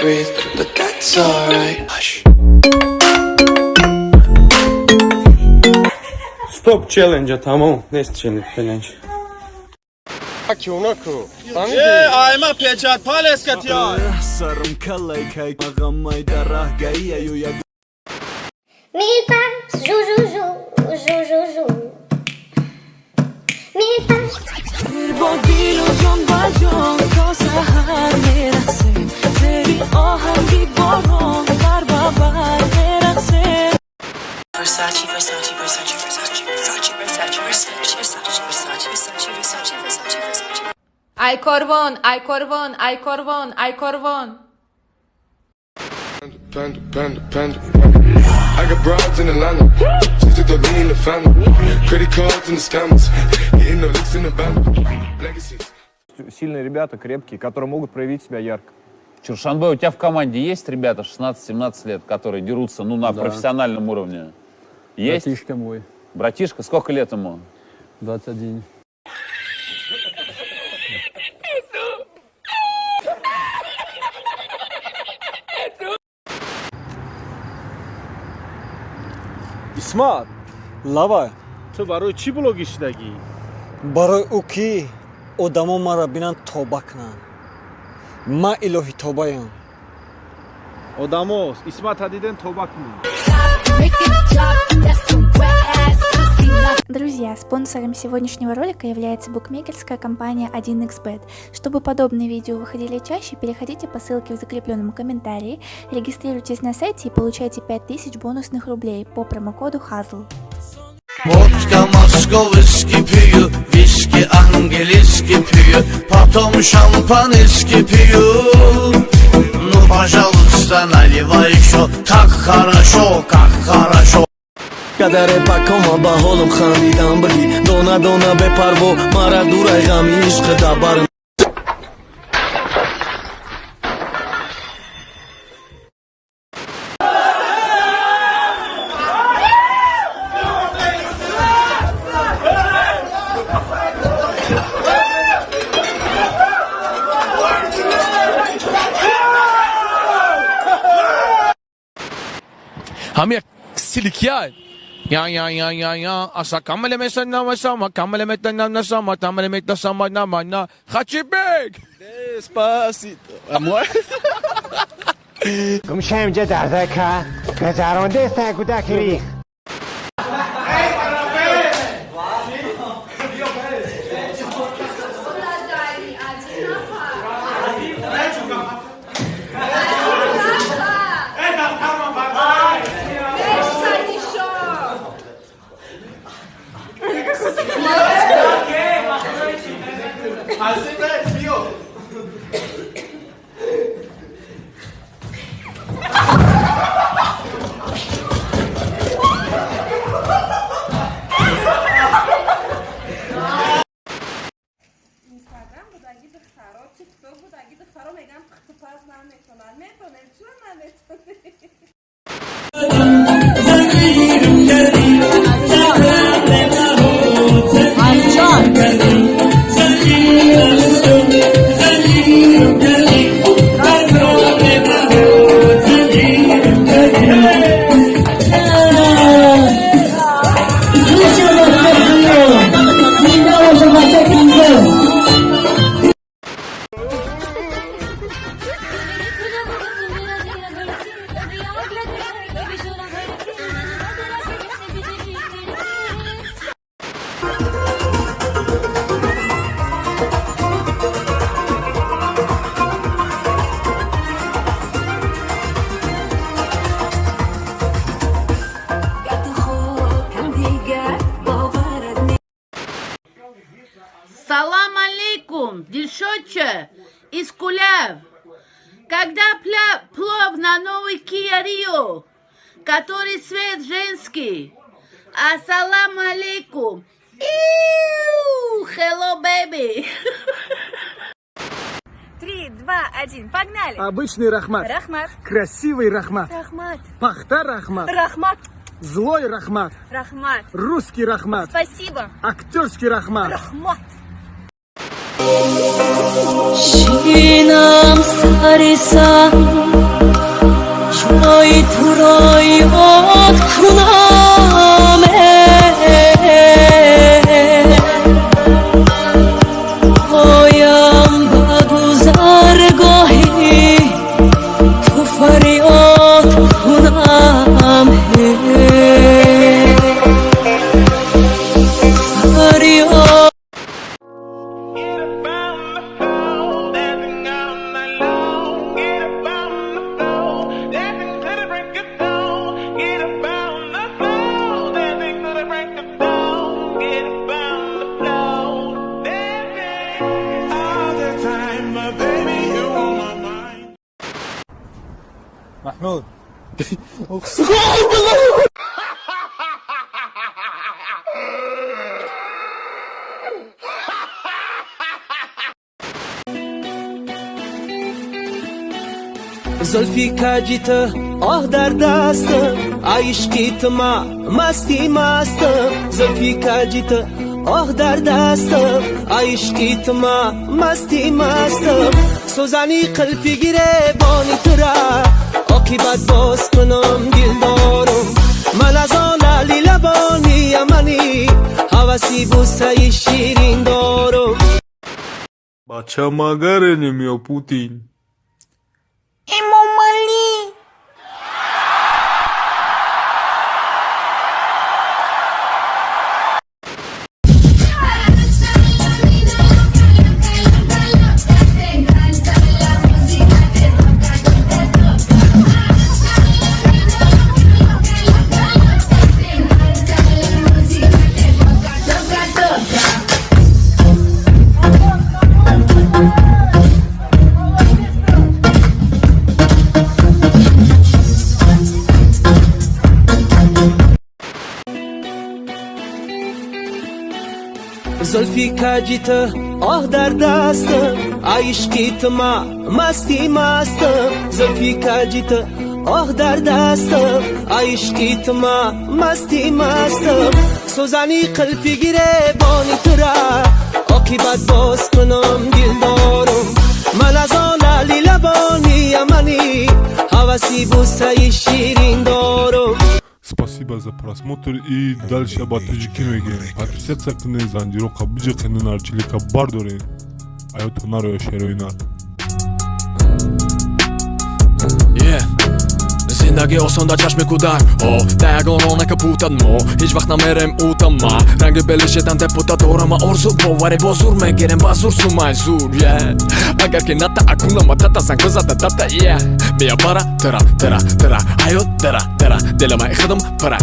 breathe, but that's alright. Hush. Stop challenge, tamam. Next challenge. Айма печать палец катя. Сарым калайкай магамай дарах гаия юя. Mi passe, jou jou jou, jou jou jou. Mi passe. با دل و جان و جان تا سحر میرسه زیر آهنگی باران بر ببر میرسه Versace, Versace, Versace, Versace, Versace, Versace, Versace, Versace, Versace, Versace, Versace, Versace, Versace. Ay Korvon, ay Korvon, ay Korvon, ay Korvon. Panda. I got broads in Atlanta. She took the lean in the family. Credit cards and the scammers. Hitting the licks in the van. Legacies. Сильные ребята, крепкие, которые могут проявить себя ярко. Чуршанбе, у тебя в команде есть ребята 16-17 лет, которые дерутся на профессиональном уровне? Есть? Братишка мой. Братишка? Сколько лет ему? 21. İsmat, Lava, tu barui çi blog işdagi? barای او کی آدما ما را بینن توبه کنن. ما الهی توبه‌ام. Odamos, İsmat Hadid'den tobak mı? Друзья, спонсором сегодняшнего ролика является букмекерская компания 1xbet. Чтобы подобные видео выходили чаще, переходите по ссылке в закрепленном комментарии, регистрируйтесь на сайте и получайте 5000 бонусных рублей по промокоду HAZL. Vodka, Moskov, viski piyu, viski, angeliski piyu, potom şampan iski piyu. Ну, пожалуйста, наливай еще, как хорошо. قدر پکام با حالم خندیدم بگی دونه بپر و مرا دور غم عشق دبرم. هم یک سیلیکیای یا asa kamele mesana masama kamele metana nasama tamele metasama namana خچیبک Despacito. Amor. گمشم جا درده که گذرانده سنگودک ریخ Салам алейкум, Дильшотче из Куляв. Когда плов на новый Kia Rio, который цвет женский. Ассалам алейкум. Hello, baby. 3, 2, 1, погнали! Обычный Рахмат. Рахмат. Красивый Рахмат. Рахмат. Пахта Рахмат. Рахмат. Злой Рахмат. Рахмат. Русский Рахмат. Спасибо. Актерский Рахмат. Рахмат. شینم سریسم یاد کنم پایم به گذرگاهی تو فریاد کنم فریاد محمود زلفی کجیت آه در دستم عشقیت ما مستی مستم زلفی کجیت آه در دستم عشقیت ما مستی مستم سوزنی قلبی گیره بانی ترا عاقبت باز کنم دل دارم ملزان علی لبانی یمنی حوثی بوسه شیرین دارم Бача магаренем я Путин. زلفی کجیت آه در دستم عشقیت ما مستی مستم زلفی کجیت آه در دستم عشقیت ما مستی مستم سوزنی قلبی گیره بانی ترا عاقبت باز کنم دل دارم ملزان علی لبانی یمنی حوثی بوسه شیرین دارم. Спасибо за просмотр и дальше батыжики меге. Подписаться кне занжиро кабыжы кнын арчилика бар доре. Айо тонаро шероинар. زندگی آسان در چشم کودک دقیقان کپوتن ما هیچ وقت نمیرم اوتما رنگ بلشتن تپوتا دارم آرزو باوری بازور میگیرم بازور سومای زور اگر که نتا اکونا مدتا زنگ زده دتا بیا برا ترا ترا ترا حیات ترا ترا دلم خدم پرا